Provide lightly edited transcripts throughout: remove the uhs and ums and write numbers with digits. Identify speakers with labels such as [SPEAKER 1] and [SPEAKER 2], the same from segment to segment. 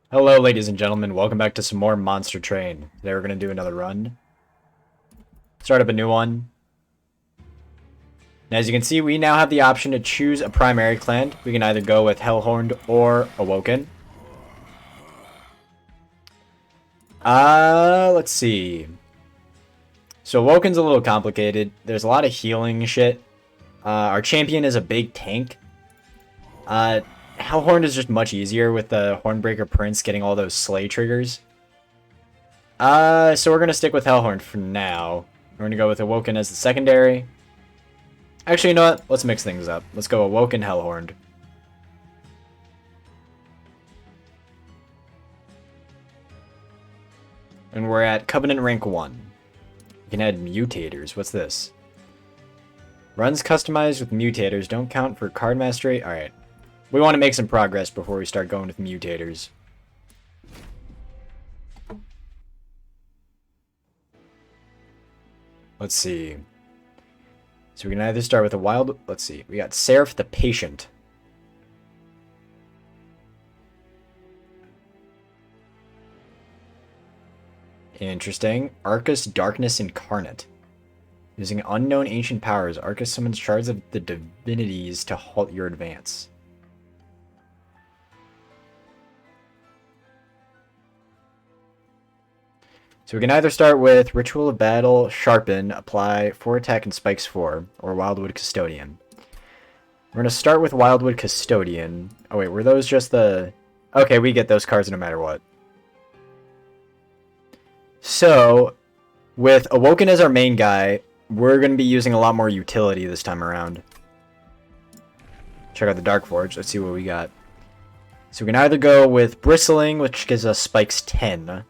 [SPEAKER 1] Hello, ladies and gentlemen. Welcome back to some more Monster Train. Today we're going to do another run. Start up a new one. And as you can see, we now have the option to choose a primary clan. We can either go with Hellhorned or Awoken. Let's see. So Awoken's a little complicated. There's a lot of healing shit. Our champion is a big tank. Hellhorned is just much easier with the Hornbreaker Prince getting all those slay triggers. So we're going to stick with Hellhorned for now. We're going to go with Awoken as the secondary. Actually, you know what? Let's mix things up. Let's go Awoken Hellhorned. And we're at Covenant rank 1. You can add mutators. What's this? Runs customized with mutators don't count for card mastery. Alright. We want to make some progress before we start going with mutators. Let's see. So we can either start with a wild... Let's see. We got Seraph the Patient. Interesting. Arcus Darkness Incarnate. Using unknown ancient powers, Arcus summons shards of the divinities to halt your advance. So we can either start with Ritual of Battle, Sharpen, apply 4 attack and spikes 4, or Wildwood Custodian. We're going to start with Wildwood Custodian. Oh wait, were those just the... Okay, we get those cards no matter what. So, with Awoken as our main guy, we're going to be using a lot more utility this time around. Check out the Dark Forge. Let's see what we got. So we can either go with Bristling, which gives us spikes 10.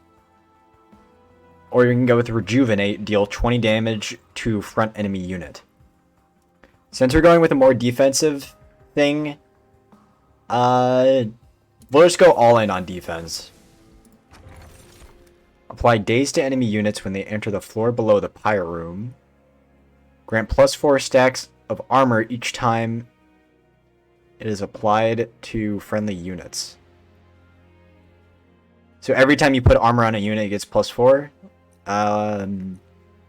[SPEAKER 1] Or you can go with Rejuvenate, deal 20 damage to front enemy unit. Since we're going with a more defensive thing, we'll just go all in on defense. Apply daze to enemy units when they enter the floor below the pyre room. Grant +4 stacks of armor each time it is applied to friendly units. So every time you put armor on a unit, it gets +4.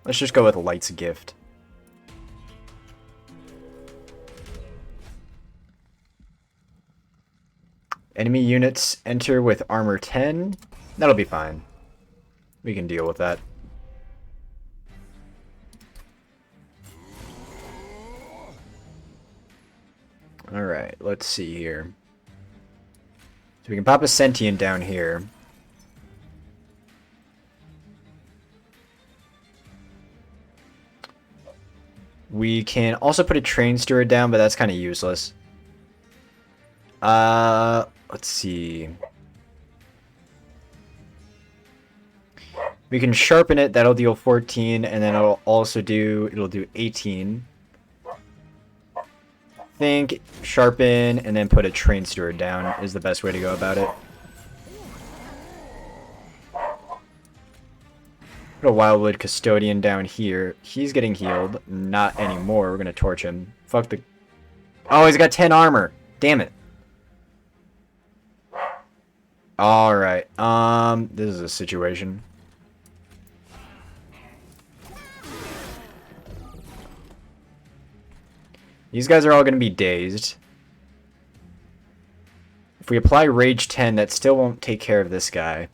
[SPEAKER 1] Let's just go with Light's Gift. Enemy units enter with armor 10. That'll be fine. We can deal with that. Alright, let's see here. So we can pop a Sentient down here. We can also put a Train Steward down, but that's kind of useless. Let's see. We can sharpen it, that'll deal 14, and then it'll do 18. I think sharpen and then put a Train Steward down is the best way to go about it. Put a Wildwood Custodian down here. He's getting healed. Not anymore. We're gonna torch him. Fuck the... Oh, he's got 10 armor. Damn it. Alright. This is a situation. These guys are all gonna be dazed. If we apply Rage 10, that still won't take care of this guy.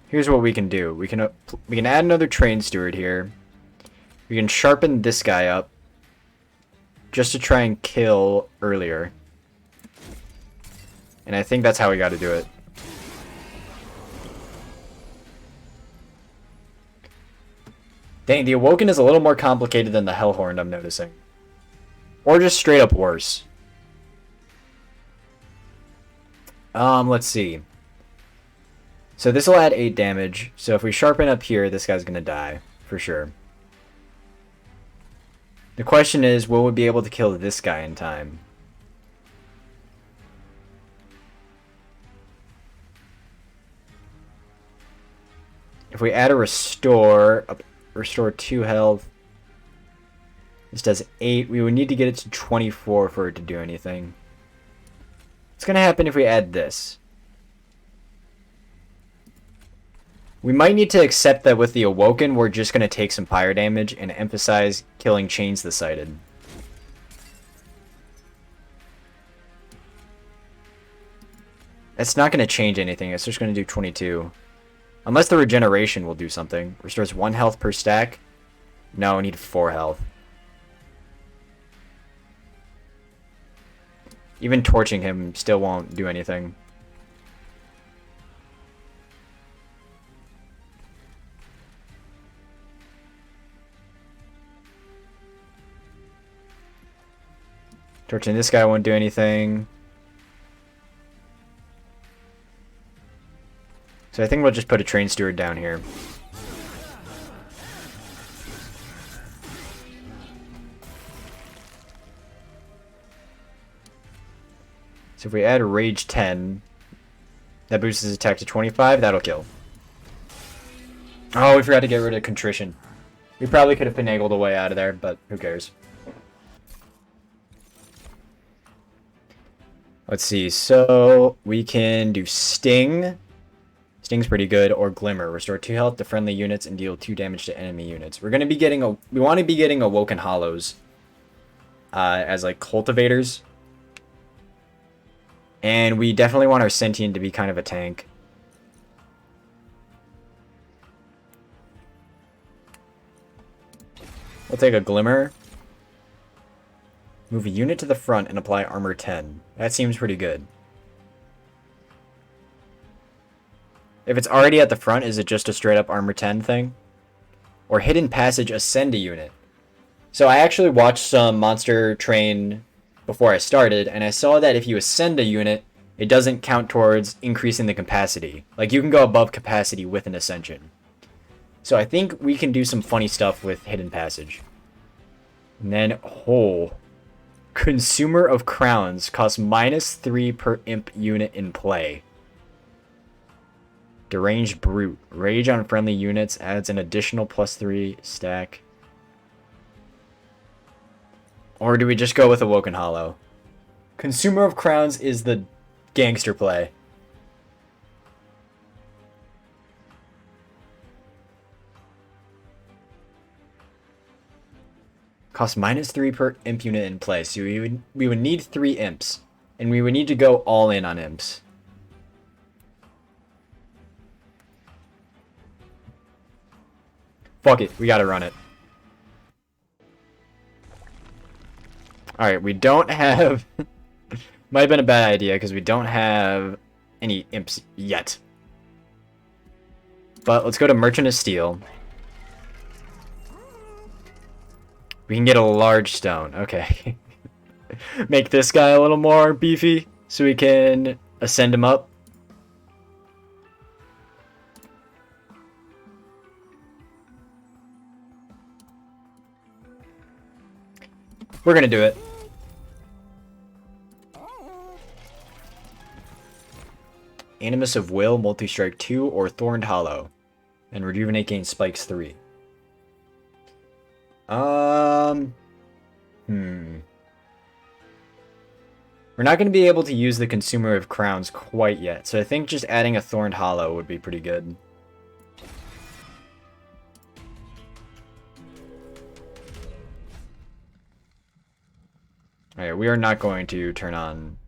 [SPEAKER 1] Here's what we can do. We can add another Train Steward here. We can sharpen this guy up just to try and kill earlier. And I think that's how we got to do it. Dang, the Awoken is a little more complicated than the Hellhorned, I'm noticing. Or just straight up worse. Let's see. So this will add 8 damage. So if we sharpen up here, this guy's going to die. For sure. The question is, will we be able to kill this guy in time? If we add a restore, restore 2 health. This does 8. We would need to get it to 24 for it to do anything. What's going to happen if we add this? We might need to accept that with the Awoken, we're just going to take some fire damage and emphasize killing Chains the Sighted. It's not going to change anything. It's just going to do 22. Unless the regeneration will do something. Restores 1 health per stack. No, we need 4 health. Even torching him still won't do anything. Torching this guy won't do anything. So I think we'll just put a Train Steward down here. So if we add Rage 10, that boosts his attack to 25, that'll kill. Oh, we forgot to get rid of Contrition. We probably could have finagled a way out of there, but who cares. Let's see, so we can do Sting. Sting's pretty good, or Glimmer. Restore 2 health to friendly units and deal 2 damage to enemy units. We're gonna be getting we want to be getting Awoken Hollows as like cultivators. And we definitely want our Sentient to be kind of a tank. We'll take a Glimmer. Move a unit to the front and apply armor 10. That seems pretty good. If it's already at the front, is it just a straight up armor 10 thing? Or Hidden Passage, ascend a unit. So I actually watched some Monster Train before I started, and I saw that if you ascend a unit, it doesn't count towards increasing the capacity. Like, you can go above capacity with an ascension. So I think we can do some funny stuff with Hidden Passage. And then, Consumer of Crowns costs -3 per imp unit in play. Deranged Brute. Rage on friendly units adds an additional +3 stack. Or do we just go with Awoken Hollow? Consumer of Crowns is the gangster play. Costs -3 per imp unit in play. So we would need 3 imps. And we would need to go all in on imps. Fuck it, we gotta run it. Alright, we don't have... Might have been a bad idea, because we don't have any imps yet. But let's go to Merchant of Steel. We can get a large stone. Okay. Make this guy a little more beefy, so we can ascend him up. We're gonna do it. Animus of Will, Multi-Strike 2, or Thorned Hollow. And Rejuvenate gains Spikes 3. We're not going to be able to use the Consumer of Crowns quite yet, so I think just adding a Thorned Hollow would be pretty good. Alright, we are not going to turn on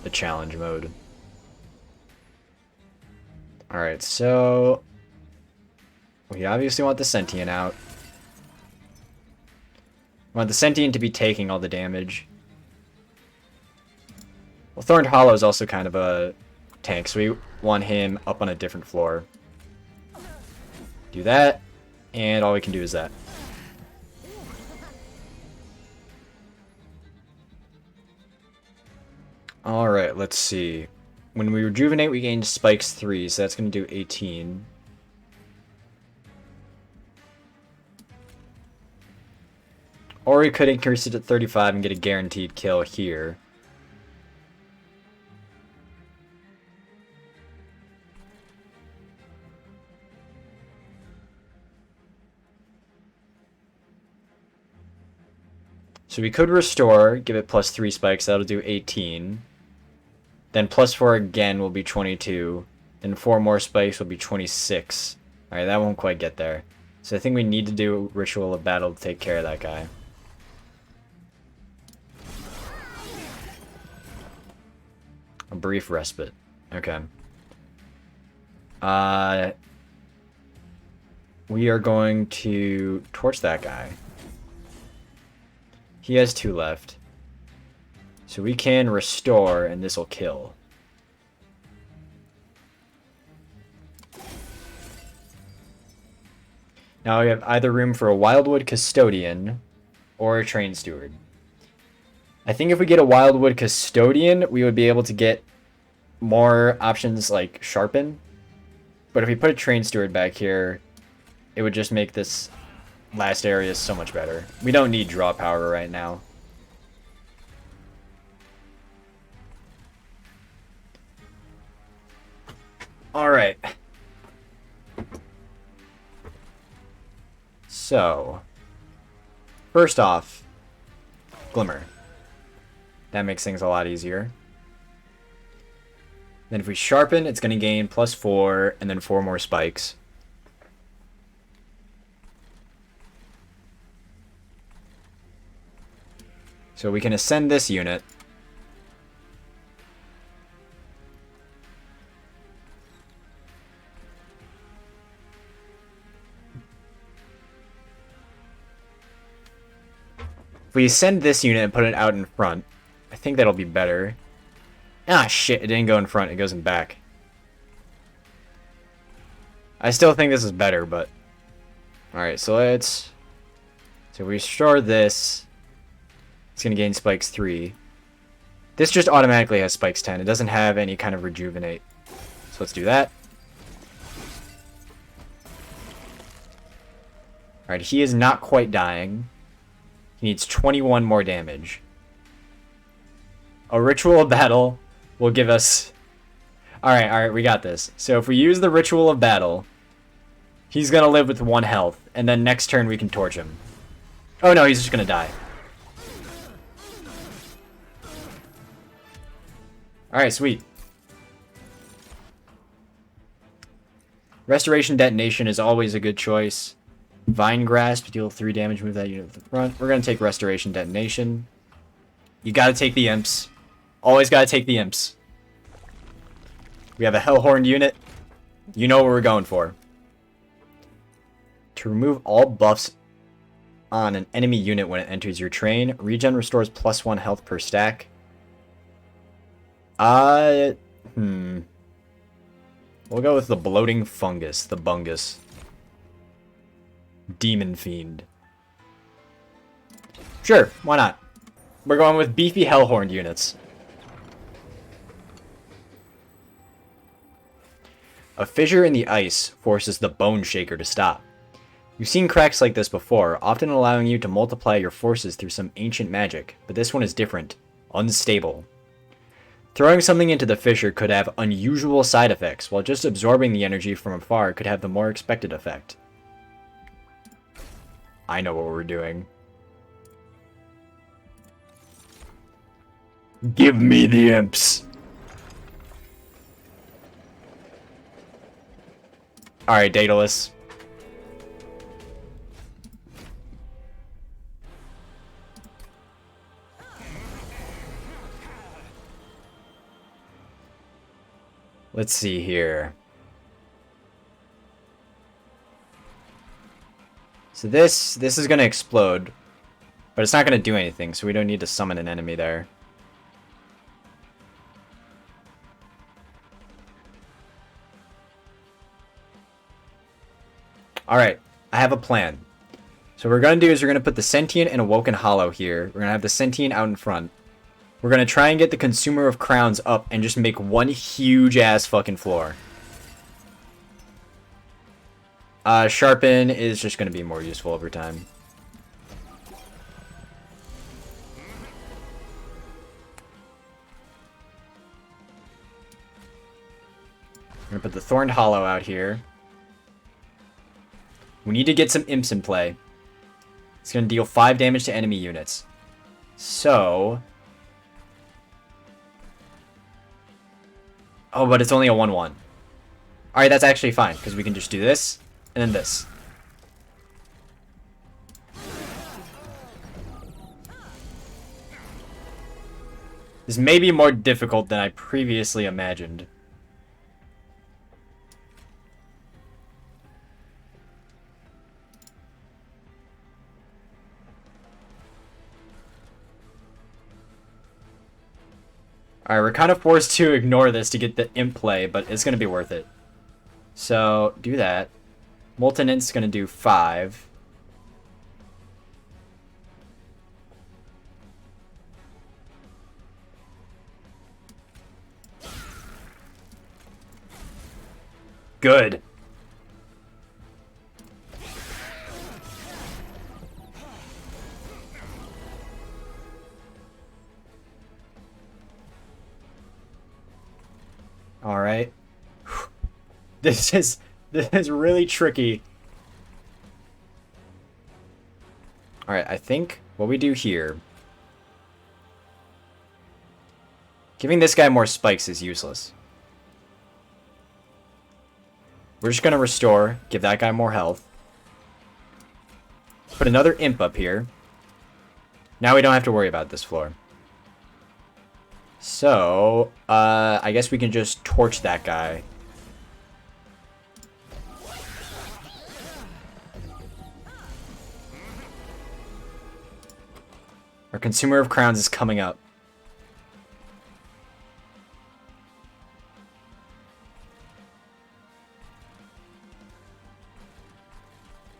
[SPEAKER 1] the challenge mode. Alright, so we obviously want the Sentient out. We want the Sentient to be taking all the damage. Well, Thorned Hollow is also kind of a tank, so we want him up on a different floor. Do that, and all we can do is that. Alright, let's see. When we rejuvenate, we gain spikes 3, so that's going to do 18. Or we could increase it to 35 and get a guaranteed kill here. So we could restore, give it +3 spikes, that'll do 18. Then +4 again will be 22. Then 4 more spikes will be 26. Alright, that won't quite get there. So I think we need to do Ritual of Battle to take care of that guy. A brief respite. Okay. We are going to torch that guy. He has 2 left. So we can restore, and this will kill. Now we have either room for a Wildwood Custodian or a Train Steward. I think if we get a Wildwood Custodian, we would be able to get more options like Sharpen. But if we put a Train Steward back here, it would just make this last area so much better. We don't need draw power right now. Alright. So, first off, Glimmer. That makes things a lot easier. Then if we Sharpen, it's going to gain +4 and then 4 more spikes. So we can ascend this unit. If we ascend this unit and put it out in front, I think that'll be better. Ah, shit, it didn't go in front, it goes in back. I still think this is better, but... Alright, so let's... So we restore this. It's going to gain spikes 3. This just automatically has spikes 10. It doesn't have any kind of rejuvenate. So let's do that. Alright, he is not quite dying. He needs 21 more damage. A Ritual of Battle will give us... Alright, we got this. So if we use the Ritual of Battle, he's going to live with 1 health. And then next turn we can torch him. Oh no, he's just going to die. Alright, sweet. Restoration Detonation is always a good choice. Vine Grasp, deal 3 damage, move that unit to the front. We're going to take Restoration Detonation. You got to take the Imps. Always got to take the Imps. We have a Hellhorned unit. You know what we're going for. To remove all buffs on an enemy unit when it enters your train, regen restores +1 health per stack. We'll go with the Bloating Fungus, the Bungus. Demon Fiend. Sure, why not? We're going with beefy Hellhorned units. A fissure in the ice forces the Bone Shaker to stop. You've seen cracks like this before, often allowing you to multiply your forces through some ancient magic, but this one is different. Unstable. Throwing something into the fissure could have unusual side effects, while just absorbing the energy from afar could have the more expected effect. I know what we're doing. Give me the Imps! Alright, Daedalus. Let's see here. So this is going to explode, but it's not going to do anything, so we don't need to summon an enemy there. Alright, I have a plan. So what we're going to do is we're going to put the Sentient and Awoken Hollow here. We're going to have the Sentient out in front. We're going to try and get the Consumer of Crowns up and just make one huge-ass fucking floor. Sharpen is just going to be more useful over time. I'm going to put the Thorned Hollow out here. We need to get some Imps in play. It's going to deal 5 damage to enemy units. So... Oh, but it's only a 1-1. Alright, that's actually fine, because we can just do this, and then this. This may be more difficult than I previously imagined. Alright, we're kind of forced to ignore this to get the imp play, but it's going to be worth it. So, do that. Molten Int's going to do 5. Good. All right. This is really tricky. All right, I think what we do here, giving this guy more spikes is useless. We're just gonna restore, give that guy more health. Put another imp up here. Now we don't have to worry about this floor. So, I guess we can just torch that guy. Our Consumer of Crowns is coming up.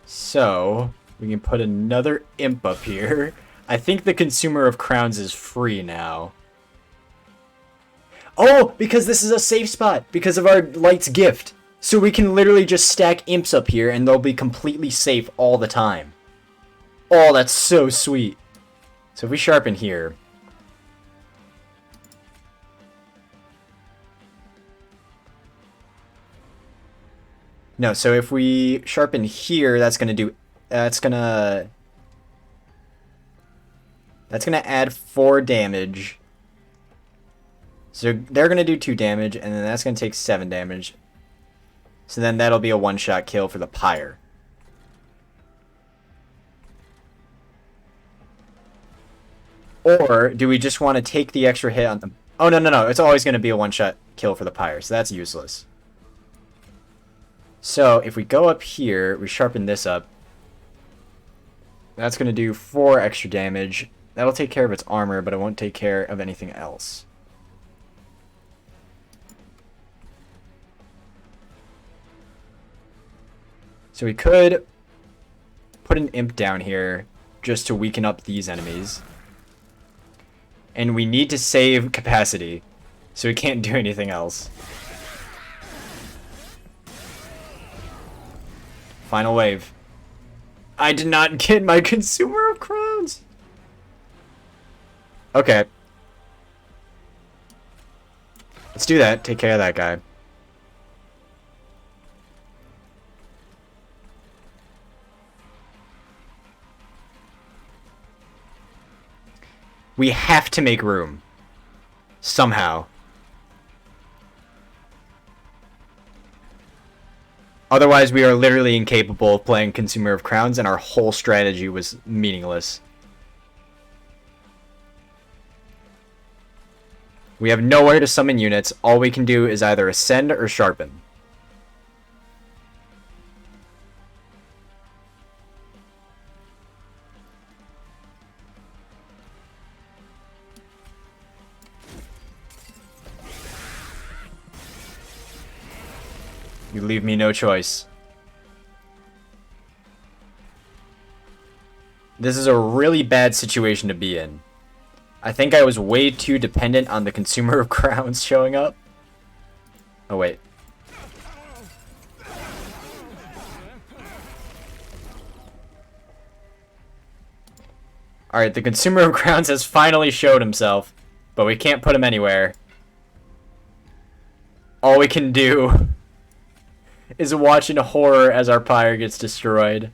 [SPEAKER 1] So, we can put another imp up here. I think the Consumer of Crowns is free now. Oh, because this is a safe spot because of our Light's Gift. So we can literally just stack imps up here and they'll be completely safe all the time. Oh, that's so sweet. So if we sharpen here. No, so if we sharpen here, that's gonna add 4 damage. So they're going to do 2 damage, and then that's going to take 7 damage. So then that'll be a one-shot kill for the Pyre. Or do we just want to take the extra hit on them? Oh, no. It's always going to be a one-shot kill for the Pyre, so that's useless. So if we go up here, we sharpen this up. That's going to do 4 extra damage. That'll take care of its armor, but it won't take care of anything else. So we could put an imp down here just to weaken up these enemies. And we need to save capacity, so we can't do anything else. Final wave. I did not get my Consumer of Crowns. Okay. Let's do that. Take care of that guy. We have to make room. Somehow. Otherwise, we are literally incapable of playing Consumer of Crowns, and our whole strategy was meaningless. We have nowhere to summon units. All we can do is either ascend or sharpen. You leave me no choice. This is a really bad situation to be in. I think I was way too dependent on the Consumer of Crowns showing up. Oh, wait. Alright, the Consumer of Crowns has finally showed himself, but we can't put him anywhere. All we can do is watch in horror as our Pyre gets destroyed.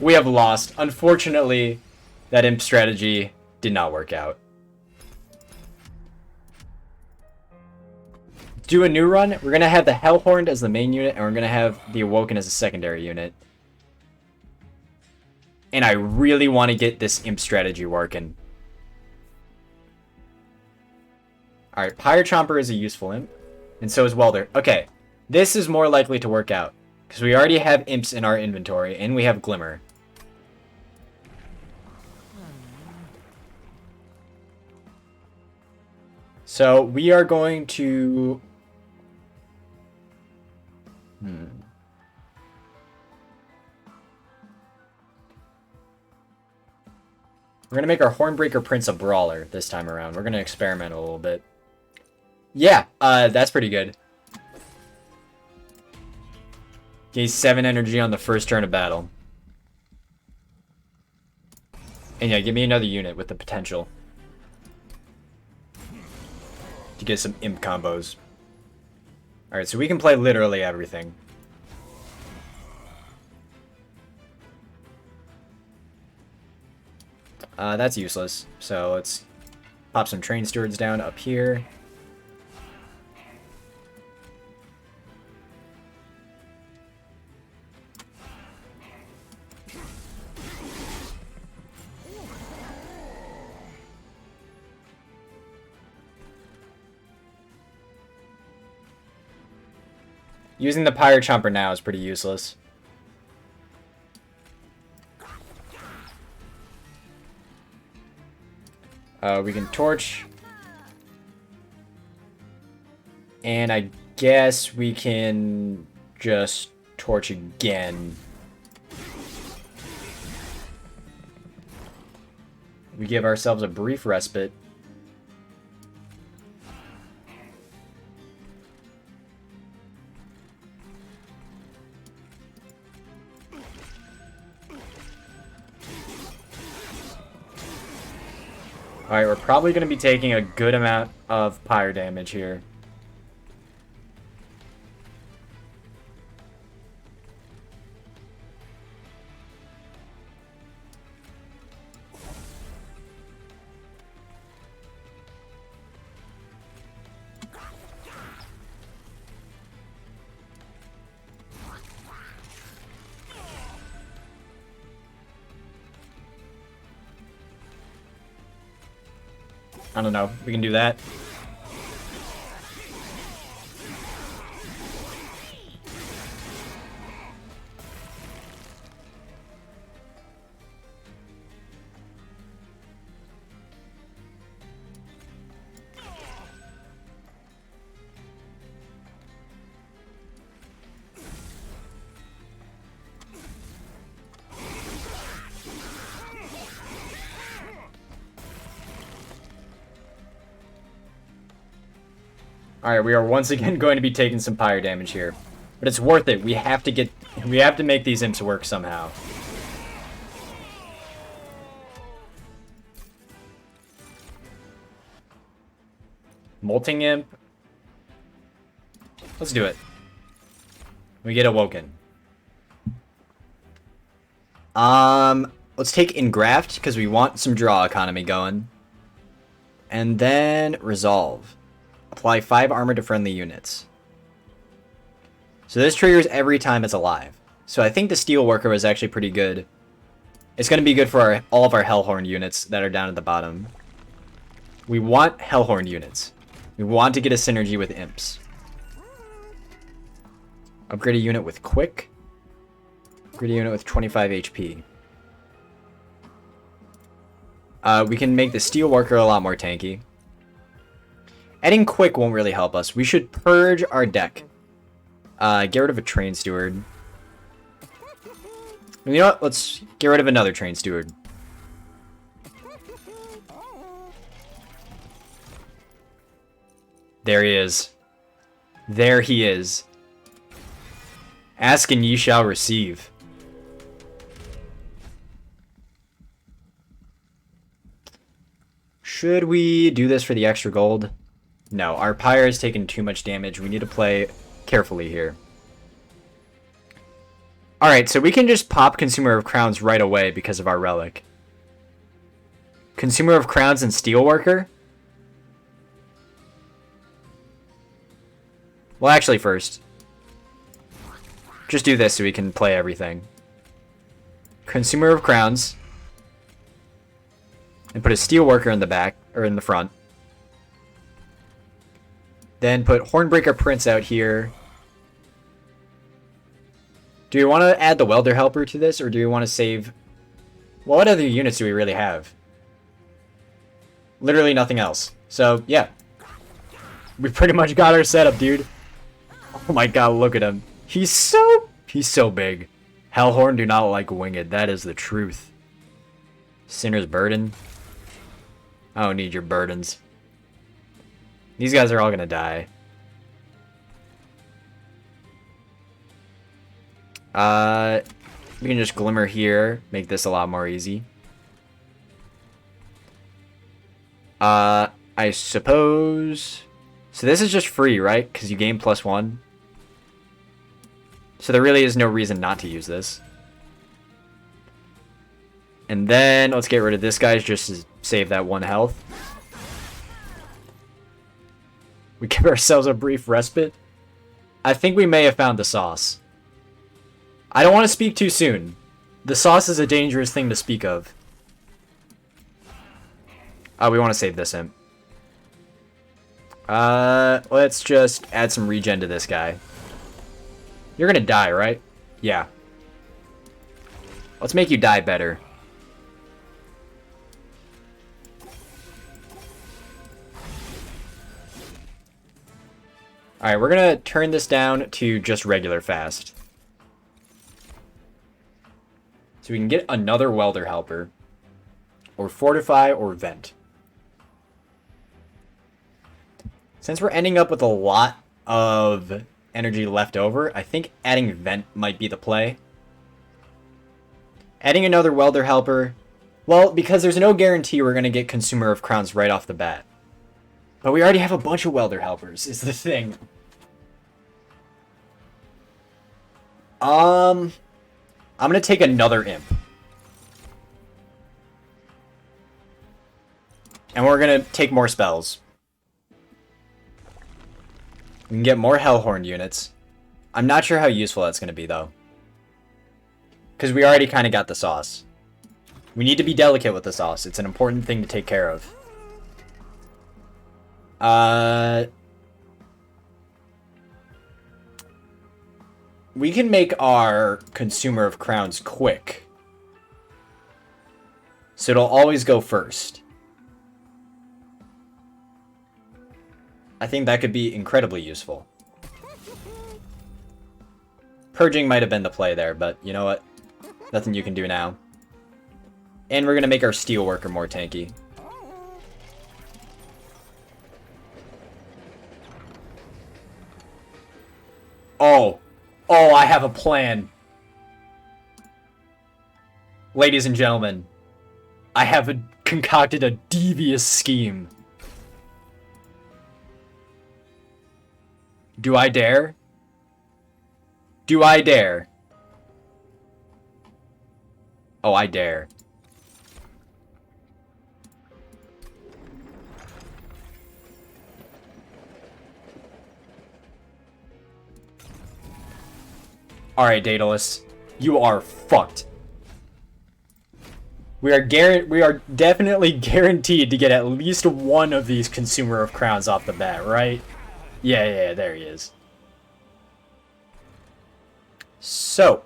[SPEAKER 1] We have lost. Unfortunately, that imp strategy did not work out. Do a new run. We're going to have the Hellhorned as the main unit, and we're going to have the Awoken as a secondary unit. And I really want to get this imp strategy working. Alright, Pyre Chomper is a useful imp. And so is Welder. Okay, this is more likely to work out. Because we already have imps in our inventory, and we have Glimmer. So we are going to... We're going to make our Hornbreaker Prince a Brawler this time around. We're going to experiment a little bit. Yeah, that's pretty good. Gains 7 energy on the first turn of battle. And yeah, give me another unit with the potential to get some imp combos. Alright, so we can play literally everything. That's useless. So let's pop some Train Stewards down up here. Using the Pyre Chomper now is pretty useless. We can torch. And I guess we can just torch again. We give ourselves a brief respite. Alright, we're probably going to be taking a good amount of pyre damage here. I don't know. We can do that. Alright, we are once again going to be taking some pyre damage here. But it's worth it. We have to make these imps work somehow. Molting Imp. Let's do it. We get Awoken. Let's take Engraft, because we want some draw economy going. And then Resolve. Apply 5 armor to friendly units. So this triggers every time it's alive. So I think the Steelworker was actually pretty good. It's going to be good for all of our Hellhorn units that are down at the bottom. We want Hellhorn units. We want to get a synergy with Imps. Upgrade a unit with Quick. Upgrade a unit with 25 HP. We can make the Steelworker a lot more tanky. Adding Quick won't really help us. We should purge our deck. Get rid of a Train Steward. You know what? Let's get rid of another Train Steward. There he is. There he is. Ask and ye shall receive. Should we do this for the extra gold? No, our Pyre has taken too much damage. We need to play carefully here. Alright, so we can just pop Consumer of Crowns right away because of our relic. Consumer of Crowns and Steelworker? Well, actually first. Just do this so we can play everything. Consumer of Crowns. And put a Steelworker in the back, or in the front. Then put Hornbreaker Prince out here. Do we want to add the Welder Helper to this, or do we want to save... Well, what other units do we really have? Literally nothing else. So, yeah. We pretty much got our setup, dude. Oh my god, look at him. He's so big. Hellhorn do not like winged. That is the truth. Sinner's Burden. I don't need your burdens. These guys are all gonna die. We can just Glimmer here. Make this a lot more easy. I suppose... So this is just free, right? Because you gain +1. So there really is no reason not to use this. And then let's get rid of this guy just to save that 1 health. We give ourselves a brief respite. I think we may have found the sauce. I don't want to speak too soon. The sauce is a dangerous thing to speak of. Oh, we want to save this imp. Let's just add some regen to this guy. You're gonna die, right? Yeah. Let's make you die better. Alright, we're gonna turn this down to just regular fast. So we can get another Welder Helper. Or Fortify or Vent. Since we're ending up with a lot of energy left over, I think adding Vent might be the play. Adding another Welder Helper, well, because there's no guarantee we're going to get Consumer of Crowns right off the bat. But we already have a bunch of Welder Helpers, is the thing. I'm going to take another Imp. And we're going to take more spells. We can get more Hellhorn units. I'm not sure how useful that's going to be, though. Because we already kind of got the sauce. We need to be delicate with the sauce. It's an important thing to take care of. We can make our Consumer of Crowns quick. So it'll always go first. I think that could be incredibly useful. Purging might have been the play there, but you know what? Nothing you can do now. And we're going to make our Steelworker more tanky. Oh. Oh, I have a plan. Ladies and gentlemen, I have concocted a devious scheme. Do I dare? Do I dare? Oh, I dare. Alright, Daedalus. You are fucked. We are definitely guaranteed to get at least one of these Consumer of Crowns off the bat, right? Yeah, there he is. So.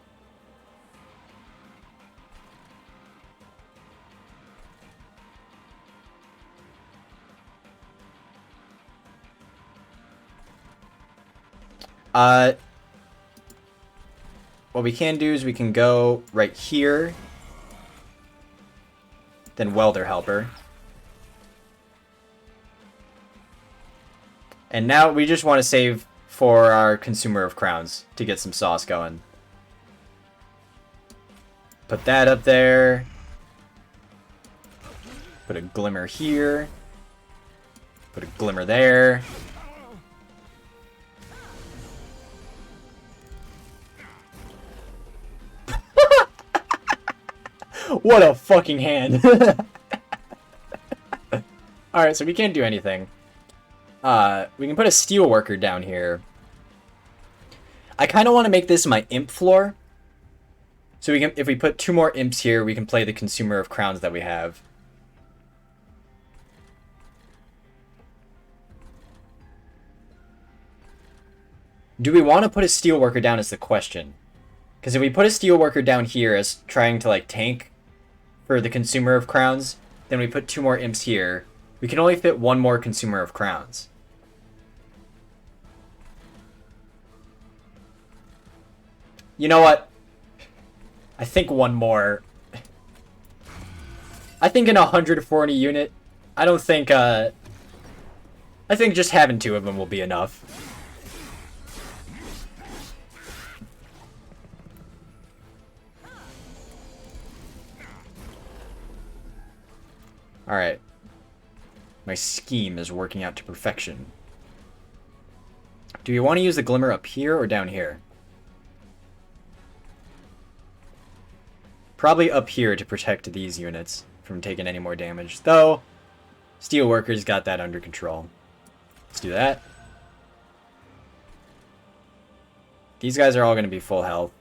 [SPEAKER 1] What we can do is we can go right here. Then Welder Helper. And now we just want to save for our Consumer of Crowns to get some sauce going. Put that up there. Put a Glimmer here. Put a Glimmer there. What a fucking hand. Alright, so we can't do anything. We can put a steelworker down here. I kind of want to make this my imp floor. So we can, if we put 2 more imps here, we can play the consumer of crowns that we have. Do we want to put a steelworker down is the question. Because if we put a steelworker down here as trying to like tank for the consumer of crowns, then we put 2 more imps here. We can only fit 1 more consumer of crowns. You know what? I think 1 more. I think in a 140 unit, I don't think, I think just having 2 of them will be enough. Alright. My scheme is working out to perfection. Do you want to use the glimmer up here or down here? Probably up here to protect these units from taking any more damage. Though, Steelworker's got that under control. Let's do that. These guys are all going to be full health.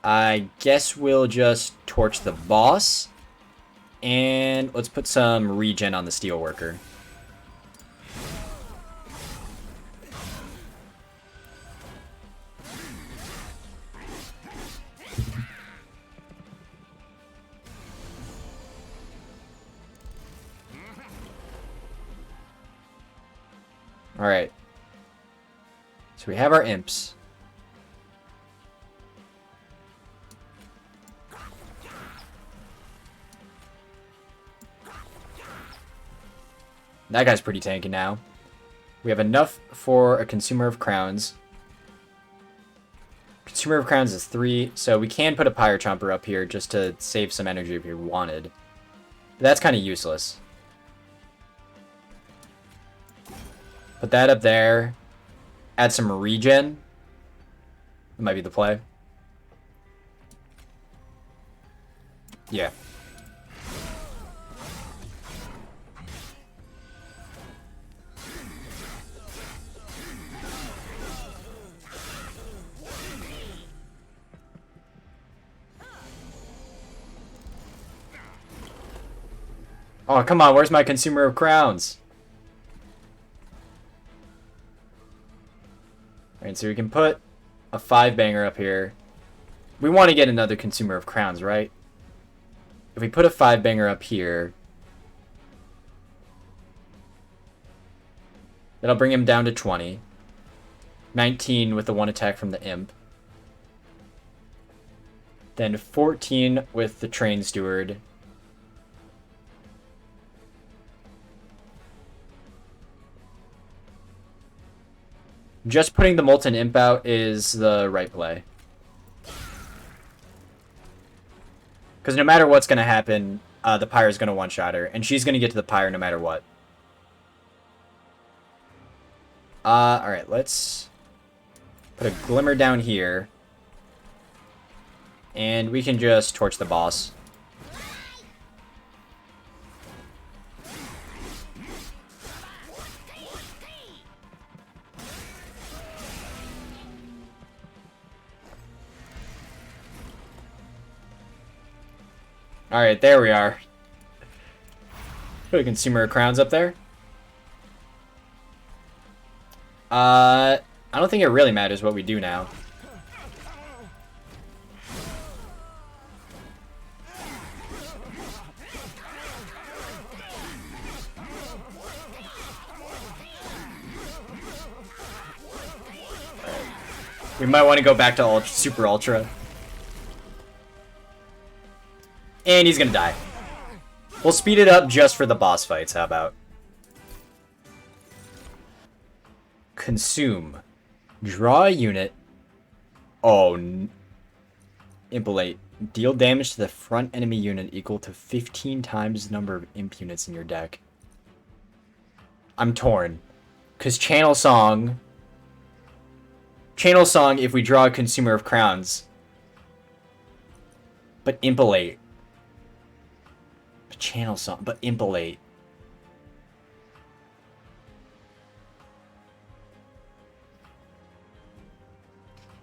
[SPEAKER 1] I guess we'll just torch the boss. And let's put some regen on the Steelworker. Alright. So we have our imps. That guy's pretty tanky now. We have enough for a Consumer of Crowns. Consumer of Crowns is 3, so we can put a Pyre Chomper up here just to save some energy if we wanted. But that's kind of useless. Put that up there. Add some regen. That might be the play. Yeah. Oh, come on, where's my Consumer of Crowns? Alright, so we can put a 5-banger up here. We want to get another Consumer of Crowns, right? If we put a 5-banger up here, that'll bring him down to 20. 19 with the 1 attack from the Imp. Then 14 with the Train Steward. Just putting the Molten Imp out is the right play. Because no matter what's going to happen, the Pyre is going to one-shot her. And she's going to get to the Pyre no matter what. Alright, let's put a Glimmer down here. And we can just torch the boss. Alright, there we are. Put a Consumer of Crowns up there. I don't think it really matters what we do now. We might want to go back to Super Ultra. And he's gonna die. We'll speed it up just for the boss fights, how about? Consume. Draw a unit. Oh. Impalate. Deal damage to the front enemy unit equal to 15 times the number of imp units in your deck. I'm torn. Because Channel Song, if we draw a Consumer of Crowns, But Impelate. Channel song, but Impelate.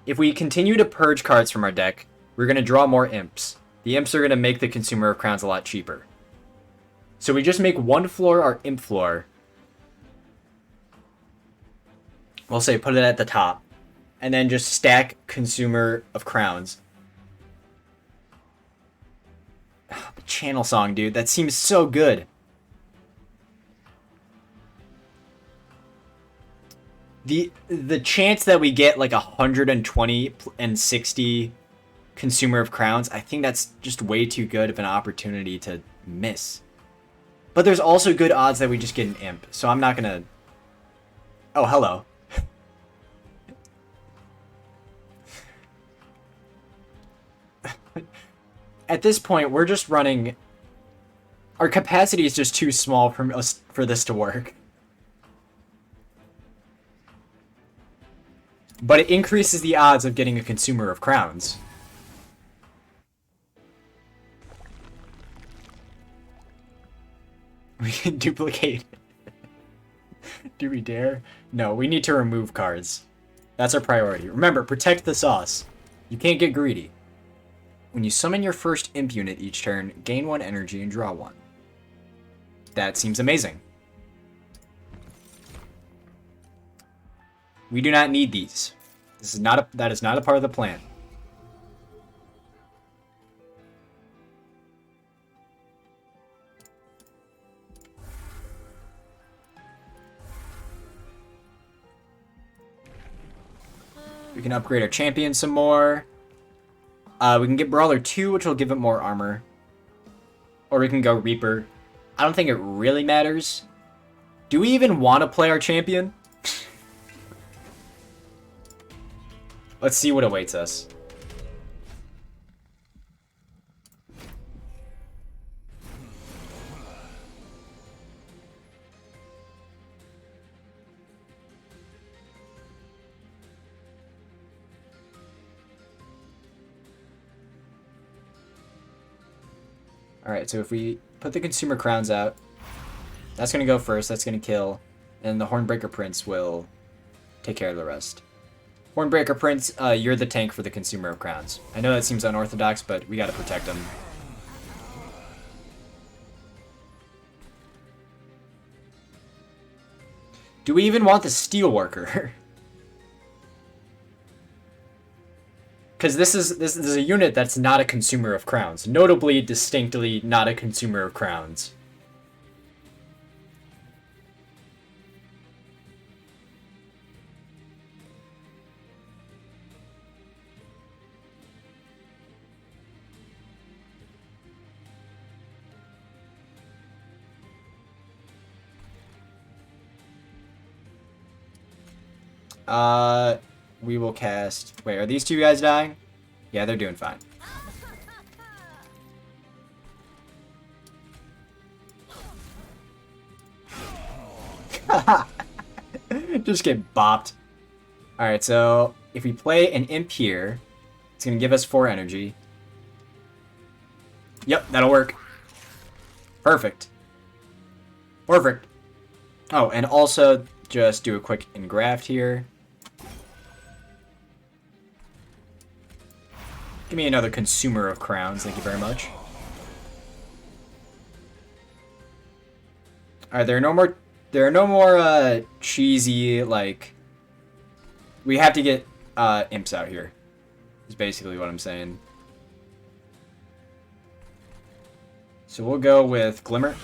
[SPEAKER 1] If we continue to purge cards from our deck, we're going to draw more imps. The imps are going to make the Consumer of Crowns a lot cheaper. So we just make one floor our imp floor. We'll say put it at the top. And then just stack Consumer of Crowns. Channel song, dude. That seems so good. The chance that we get like 120 and 60 Consumer of Crowns, I think that's just way too good of an opportunity to miss. But there's also good odds that we just get an imp, so I'm not gonna... Oh, hello. At this point, we're just running... Our capacity is just too small for this to work. But it increases the odds of getting a Consumer of Crowns. We can duplicate. Do we dare? No, we need to remove cards. That's our priority. Remember, protect the sauce. You can't get greedy. When you summon your first imp unit each turn, gain 1 energy and draw 1. That seems amazing. We do not need these. That is not a part of the plan. We can upgrade our champion some more. We can get Brawler 2, which will give it more armor. Or we can go Reaper. I don't think it really matters. Do we even want to play our champion? Let's see what awaits us. Alright, so if we put the Consumer Crowns out, that's going to go first, that's going to kill, and the Hornbreaker Prince will take care of the rest. Hornbreaker Prince, you're the tank for the Consumer of Crowns. I know that seems unorthodox, but we gotta protect him. Do we even want the Steelworker? Because this is a unit that's not a Consumer of Crowns. Notably, distinctly not a Consumer of Crowns. We will cast... Wait, are these two guys dying? Yeah, they're doing fine. Just get bopped. Alright, so if we play an imp here, it's going to give us 4 energy. Yep, that'll work. Perfect. Perfect. Oh, and also just do a quick engraft here. Give me another Consumer of Crowns, thank you very much. Alright, there are no more cheesy, like... We have to get imps out here, is basically what I'm saying. So we'll go with Glimmer.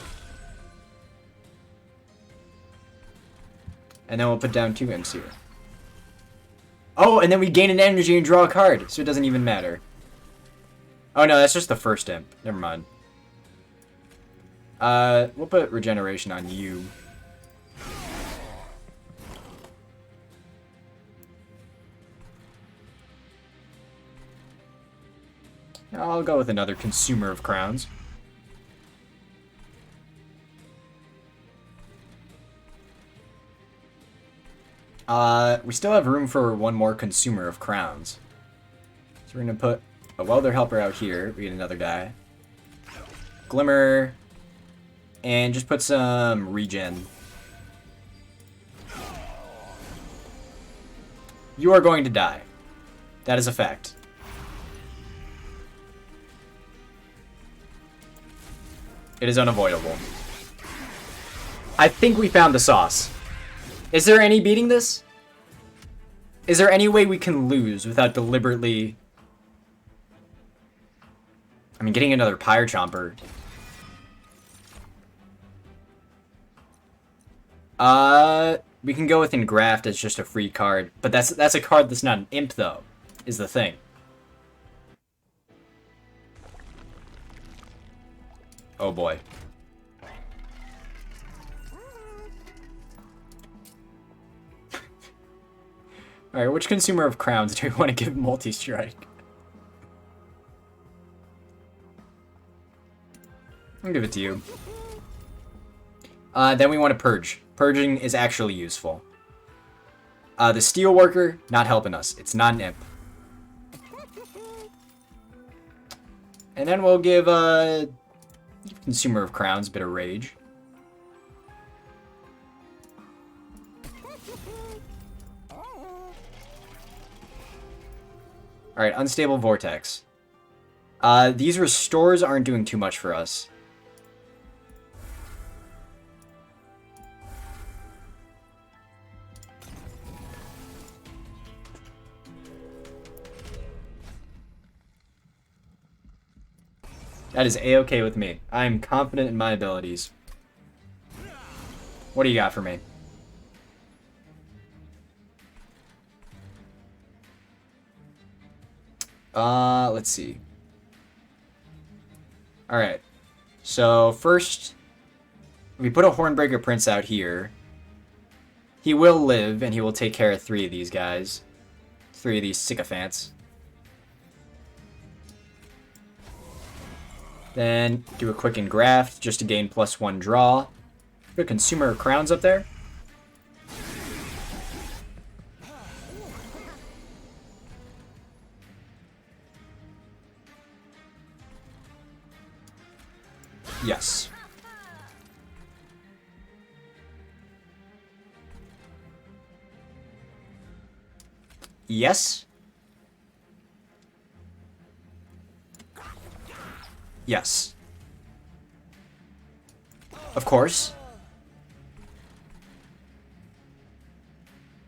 [SPEAKER 1] And then we'll put down 2 imps here. Oh, and then we gain an energy and draw a card, so it doesn't even matter. Oh no, that's just the first imp. Never mind. We'll put regeneration on you. I'll go with another Consumer of Crowns. We still have room for one more Consumer of Crowns. So we're gonna put a welder helper out here. We get another guy. Glimmer. And just put some regen. You are going to die. That is a fact. It is unavoidable. I think we found the sauce. Is there any beating this? Is there any way we can lose without deliberately... I mean, getting another Pyre Chomper. We can go with Engraft as just a free card. But that's a card that's not an imp, though, is the thing. Oh, boy. Alright, which consumer of crowns do we want to give multi-strike? I'll give it to you. Then we want to purge. Purging is actually useful. The Steelworker, not helping us. It's not an imp. And then we'll give consumer of crowns a bit of rage. Alright, Unstable Vortex. These restores aren't doing too much for us. That is A-okay with me. I am confident in my abilities. What do you got for me? Let's see. Alright. So, first, we put a Hornbreaker Prince out here. He will live, and he will take care of 3 of these guys. 3 of these sycophants. Then, do a quick engraft, just to gain +1 draw. Put Consumer of Crowns up there. Yes. Yes. Yes. Of course.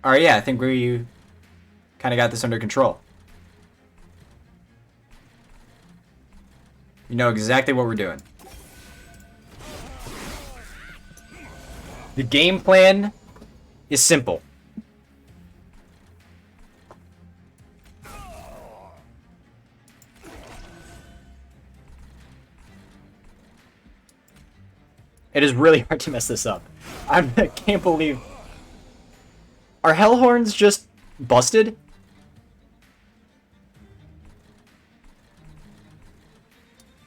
[SPEAKER 1] Alright, yeah, I think we kind of got this under control. You know exactly what we're doing. The game plan is simple. It is really hard to mess this up. I can't believe... Are Hellhorns just busted?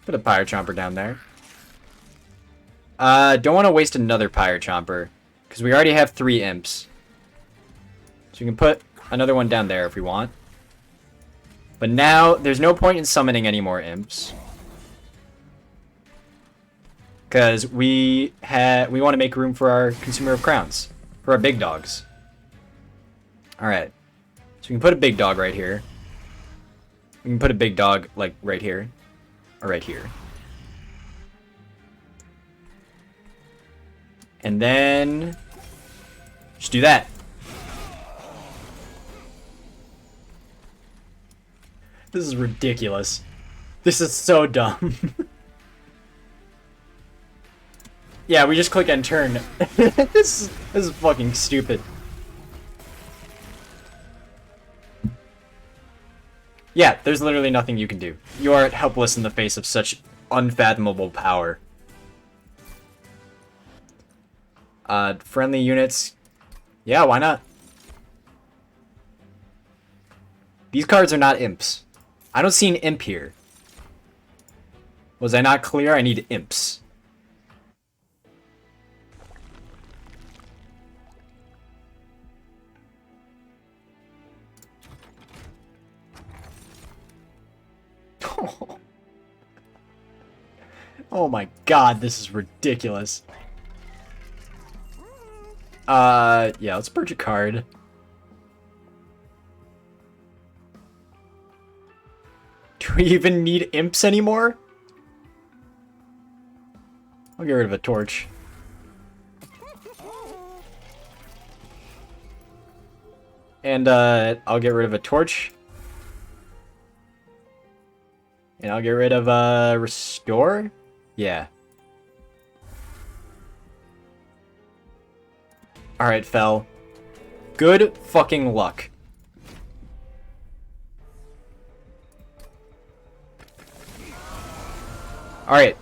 [SPEAKER 1] Put a Pyre Chomper down there. Don't want to waste another Pyre Chomper, because we already have 3 imps. So we can put another one down there if we want. But now, there's no point in summoning any more imps. Because we want to make room for our Consumer of Crowns. For our big dogs. Alright. So we can put a big dog right here. We can put a big dog, like, right here. Or right here. And then... just do that. This is ridiculous. This is so dumb. Yeah, we just click and turn. This is fucking stupid. Yeah, there's literally nothing you can do. You are helpless in the face of such unfathomable power. Friendly units. Yeah, why not? These cards are not imps. I don't see an imp here. Was I not clear? I need imps. Oh my god, this is ridiculous. Yeah, let's purge a card. Do we even need imps anymore? I'll get rid of a torch. And, I'll get rid of a torch. And I'll get rid of, restore? Yeah. Alright, Fel. Good fucking luck. Alright.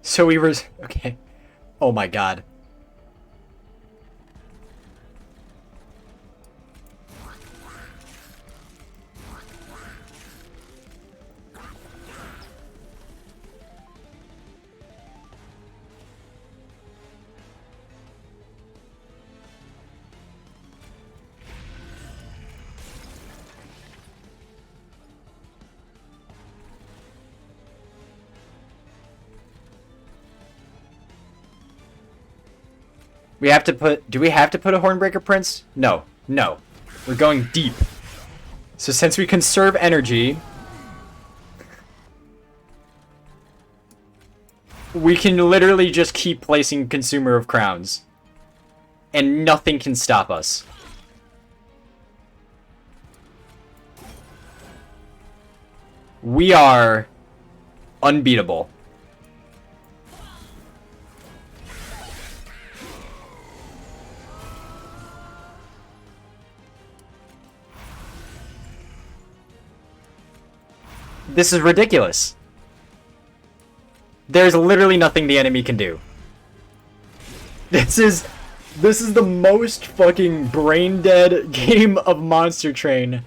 [SPEAKER 1] So we were... Okay. Oh my god. We have to put... Do we have to put a Hornbreaker Prince? No. No. We're going deep. So since we conserve energy... We can literally just keep placing Consumer of Crowns. And nothing can stop us. We are... unbeatable. This is ridiculous. There's literally nothing the enemy can do. This is the most fucking brain-dead game of Monster Train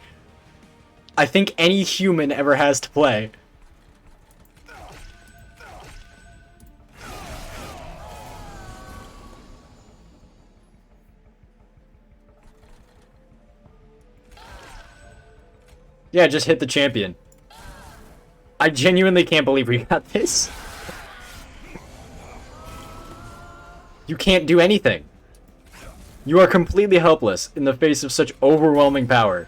[SPEAKER 1] I think any human ever has to play. Yeah, just hit the champion. I genuinely can't believe we got this. You can't do anything. You are completely helpless in the face of such overwhelming power.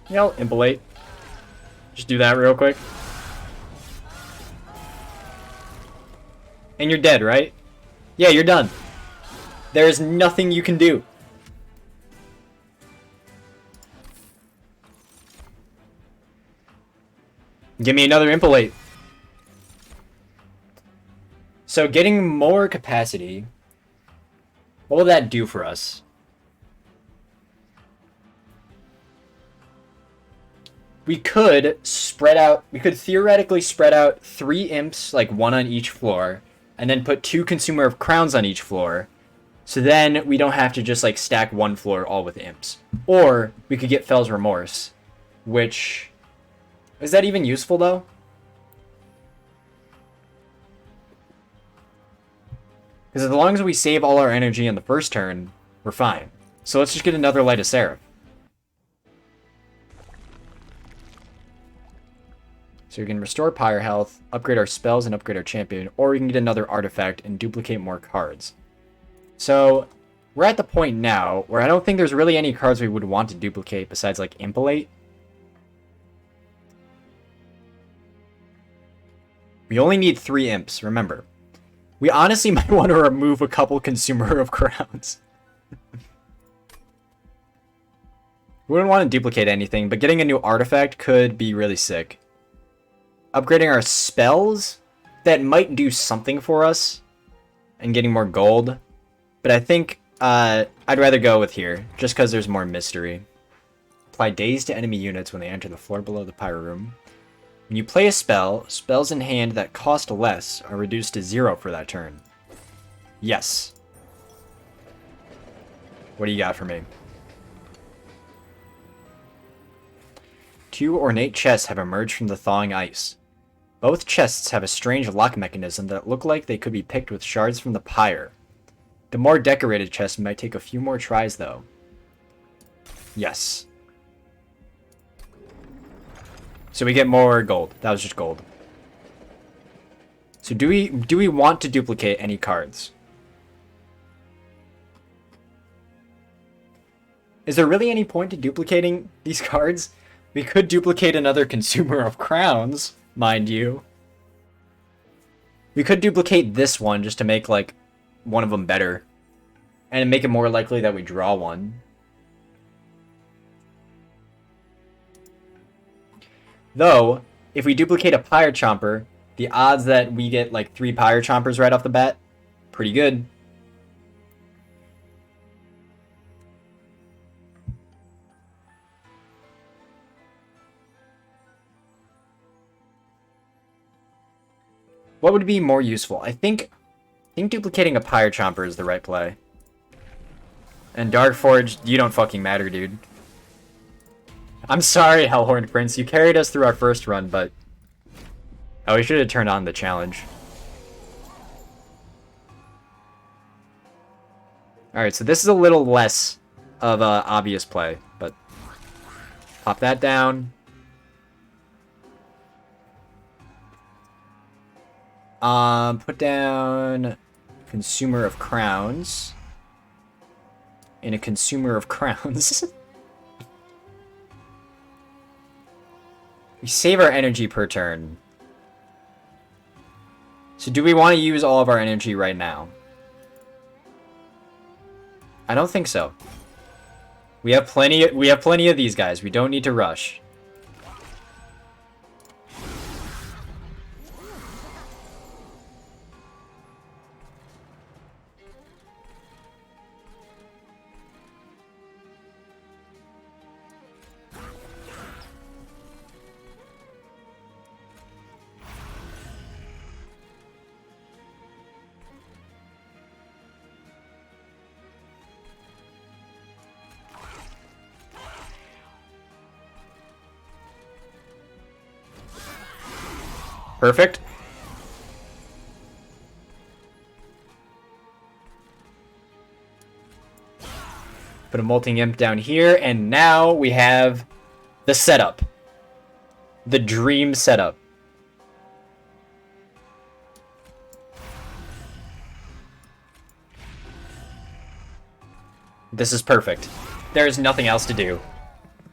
[SPEAKER 1] Yeah, I'll impelate. Just do that real quick. And you're dead, right? Yeah, you're done. There's nothing you can do. Give me another impelate. So getting more capacity, what will that do for us? We could spread out, we could theoretically spread out 3 imps, like 1 on each floor, and then put 2 Consumer of Crowns on each floor. So then we don't have to just like stack 1 floor all with imps. Or we could get Fel's Remorse, which... Is that even useful though? Because as long as we save all our energy on the first turn, we're fine. So let's just get another Light of Seraph. So we can restore Pyre health, upgrade our spells, and upgrade our champion, or we can get another artifact and duplicate more cards. So we're at the point now where I don't think there's really any cards we would want to duplicate besides like Impelate. We only need 3 imps, remember. We honestly might want to remove a couple Consumer of Crowns. We wouldn't want to duplicate anything, but getting a new artifact could be really sick. Upgrading our spells, that might do something for us, and getting more gold. But I think I'd rather go with here, just because there's more mystery. Apply daze to enemy units when they enter the floor below the Pyro Room. When you play a spell, spells in hand that cost less are reduced to 0 for that turn. Yes. What do you got for me? Two ornate chests have emerged from the thawing ice. Both chests have a strange lock mechanism that look like they could be picked with shards from the pyre. The more decorated chest might take a few more tries, though. Yes. So we get more gold. That was just gold. So do we want to duplicate any cards? Is there really any point to duplicating these cards? We could duplicate another Consumer of Crowns, mind you. We could duplicate this one just to make, like, one of them better. And make it more likely that we draw one. Though, if we duplicate a Pyre Chomper, the odds that we get, like, 3 Pyre Chompers right off the bat, pretty good. What would be more useful? I think duplicating a Pyre Chomper is the right play. And Dark Forge, you don't fucking matter, dude. I'm sorry, Hellhorned Prince. You carried us through our first run, but... Oh, we should have turned on the challenge. Alright, so this is a little less of an obvious play, but... Pop that down. Put down Consumer of Crowns. And a Consumer of Crowns. We save our energy per turn. So do we want to use all of our energy right now? I don't think so. We have plenty of these guys. We don't need to rush. Perfect. Put a Molting Imp down here, and now we have the setup. The dream setup. This is perfect. There is nothing else to do.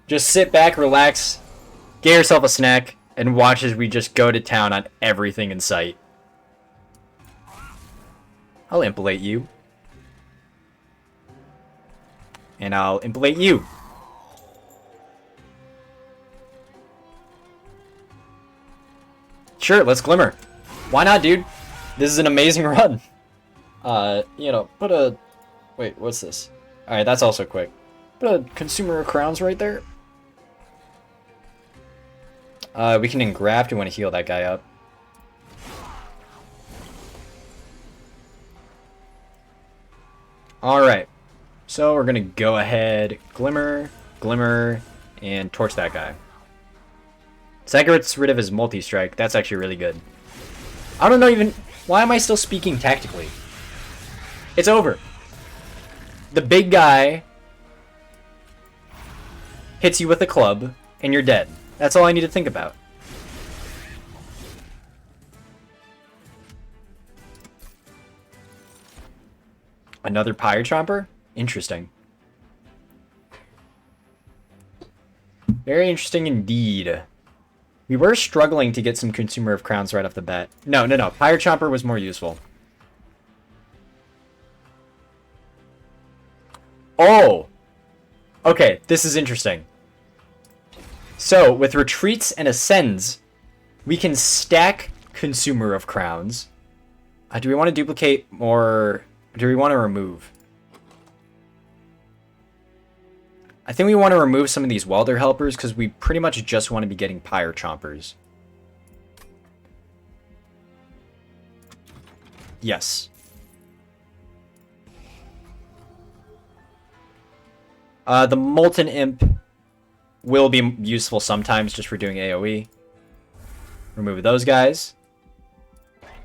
[SPEAKER 1] Just sit back, relax, get yourself a snack, and watch as we just go to town on everything in sight. I'll impalate you. And I'll impalate you. Sure, let's Glimmer. Why not, dude? This is an amazing run. You know, put a... Wait, what's this? Alright, that's also quick. Put a Consumer of Crowns right there. We can engraft. We want to heal that guy up. Alright. So we're going to go ahead, Glimmer, Glimmer, and torch that guy. So that gets rid of his multi-strike. That's actually really good. I don't know even... Why am I still speaking tactically? It's over. The big guy hits you with a club, and you're dead. That's all I need to think about. Another Pyre Chomper? Interesting. Very interesting indeed. We were struggling to get some Consumer of Crowns right off the bat. No. Pyre Chomper was more useful. Oh! Okay, this is interesting. So, with Retreats and Ascends, we can stack Consumer of Crowns. Do we want to duplicate more... Do we want to remove? I think we want to remove some of these Welder Helpers because we pretty much just want to be getting Pyre Chompers. Yes. The Molten Imp will be useful sometimes just for doing AoE. Remove those guys.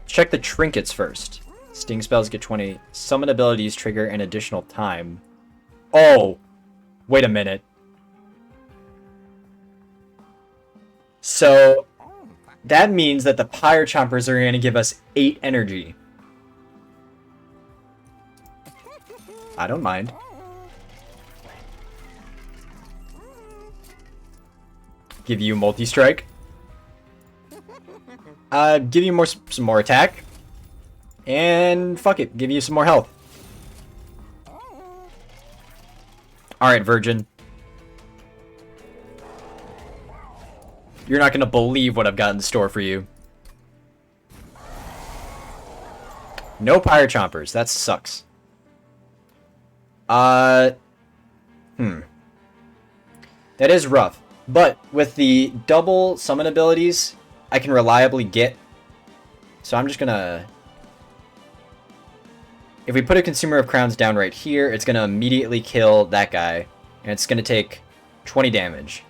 [SPEAKER 1] Check the trinkets first. Sting spells get 20. Summon abilities trigger an additional time. Oh! Wait a minute. So, that means that the Pyre Chompers are going to give us 8 energy. I don't mind. Give you multi-strike. Give you some more attack. And fuck it, give you some more health. Alright, Virgin. You're not gonna believe what I've got in store for you. No Pyre Chompers, that sucks. That is rough. But with the double summon abilities, I can reliably get. So I'm just gonna... If we put a Consumer of Crowns down right here, it's gonna immediately kill that guy. And it's gonna take 20 damage.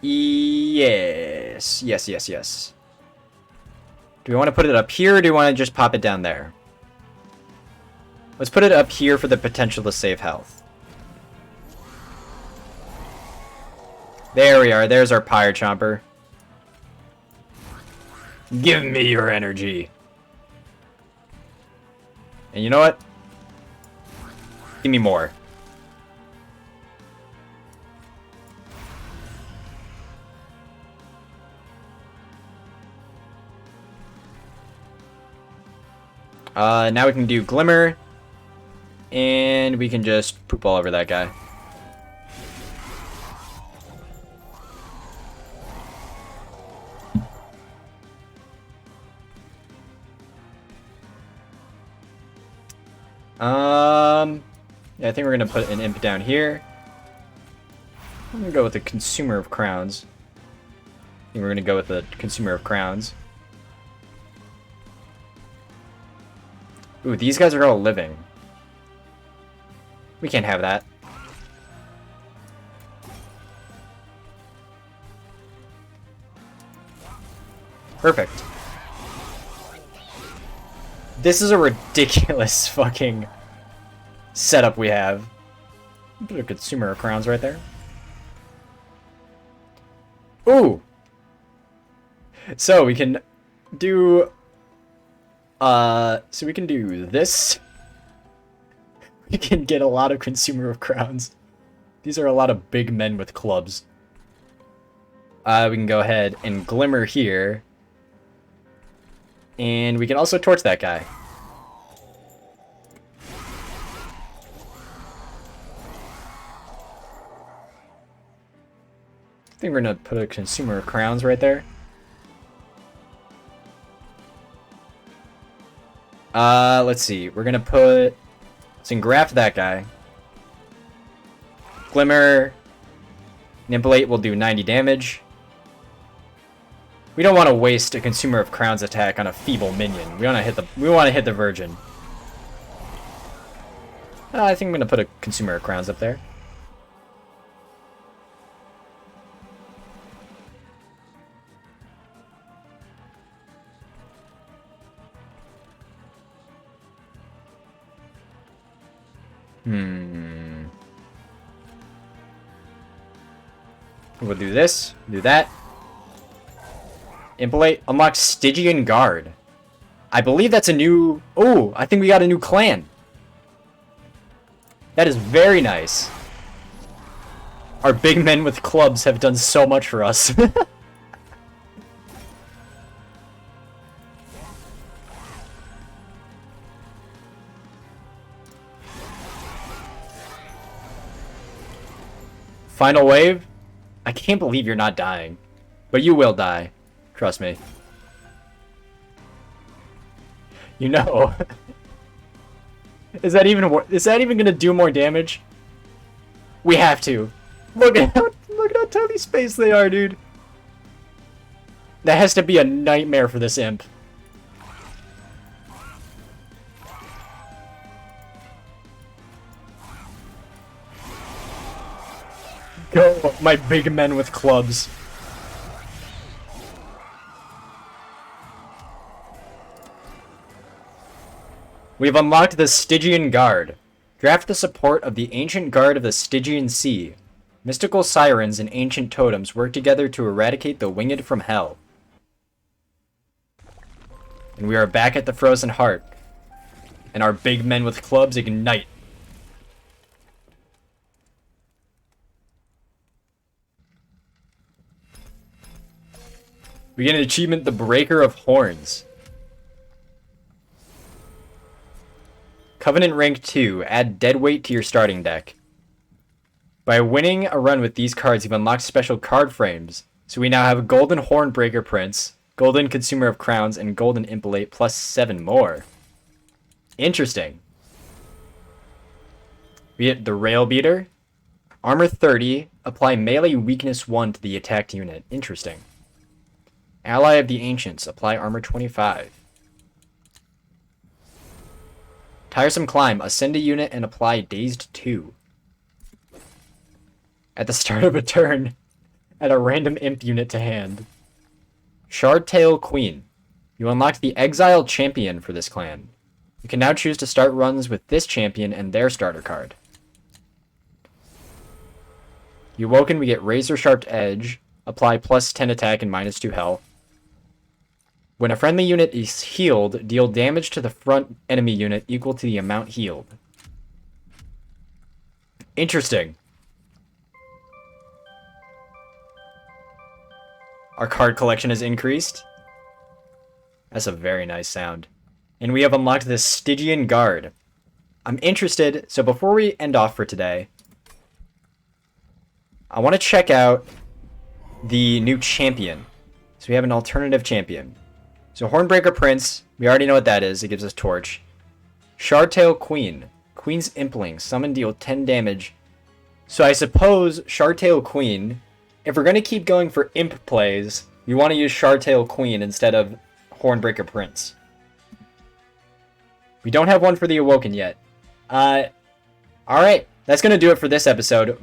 [SPEAKER 1] Yes. Yes. Do we want to put it up here, or do we want to just pop it down there? Let's put it up here for the potential to save health. There we are. There's our Pyre Chomper. Give me your energy. And you know what? Give me more. Now we can do Glimmer, and we can just poop all over that guy. Yeah, I think we're gonna put an imp down here. I'm gonna go with the Consumer of Crowns. I think we're gonna go with the Consumer of Crowns. Ooh, these guys are all living. We can't have that. Perfect. This is a ridiculous fucking setup we have. Put a Consumer of Crowns right there. Ooh! So we can do... so we can do this. We can get a lot of Consumer of Crowns. These are a lot of big men with clubs. We can go ahead and Glimmer here. And we can also torch that guy. I think we're gonna put a Consumer of Crowns right there. Let's see. We're gonna put... Let's engraft that guy. Glimmer. Nimblate will do 90 damage. We don't want to waste a Consumer of Crowns attack on a feeble minion. We want to hit the Virgin. I think I'm gonna put a Consumer of Crowns up there. We'll do this, do that. Impelate, unlock Stygian Guard. I believe that's a new... Oh, I think we got a new clan. That is very nice. Our big men with clubs have done so much for us. Final wave? I can't believe you're not dying. But you will die. Trust me. You know. Is that even gonna do more damage? We have to. Look at Look at how tiny space they are, dude. That has to be a nightmare for this imp. Go, my big men with clubs. We have unlocked the Stygian Guard. Draft the support of the Ancient Guard of the Stygian Sea. Mystical sirens and ancient totems work together to eradicate the winged from hell. And we are back at the Frozen Heart. And our big men with clubs ignite. We get an achievement, the Breaker of Horns. Covenant rank 2, add deadweight to your starting deck. By winning a run with these cards, you've unlocked special card frames. So we now have Golden Hornbreaker Prince, Golden Consumer of Crowns, and Golden Impelate, plus 7 more. Interesting. We get the Rail Beater. Armor 30, apply melee weakness 1 to the attacked unit. Interesting. Ally of the Ancients, apply armor 25. Tiresome Climb, ascend a unit and apply dazed 2. At the start of a turn, add a random imp unit to hand. Shardtail Queen. You unlocked the Exiled Champion for this clan. You can now choose to start runs with this champion and their starter card. You Woken, we get Razor Sharp Edge, apply plus 10 attack and minus 2 health. When a friendly unit is healed, deal damage to the front enemy unit equal to the amount healed. Interesting. Our card collection has increased. That's a very nice sound. And we have unlocked the Stygian Guard. I'm interested, so before we end off for today, I want to check out the new champion. So we have an alternative champion. So Hornbreaker Prince, we already know what that is. It gives us Torch. Shardtail Queen. Queen's Impling. Summon, deal 10 damage. So I suppose Shardtail Queen, if we're going to keep going for imp plays, we want to use Shardtail Queen instead of Hornbreaker Prince. We don't have one for the Awoken yet. Alright, that's going to do it for this episode.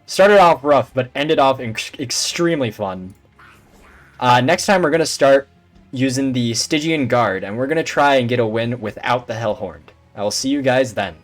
[SPEAKER 1] Started off rough, but ended off extremely fun. Next time we're going to start using the Stygian Guard, and we're going to try and get a win without the Hellhorned. I will see you guys then.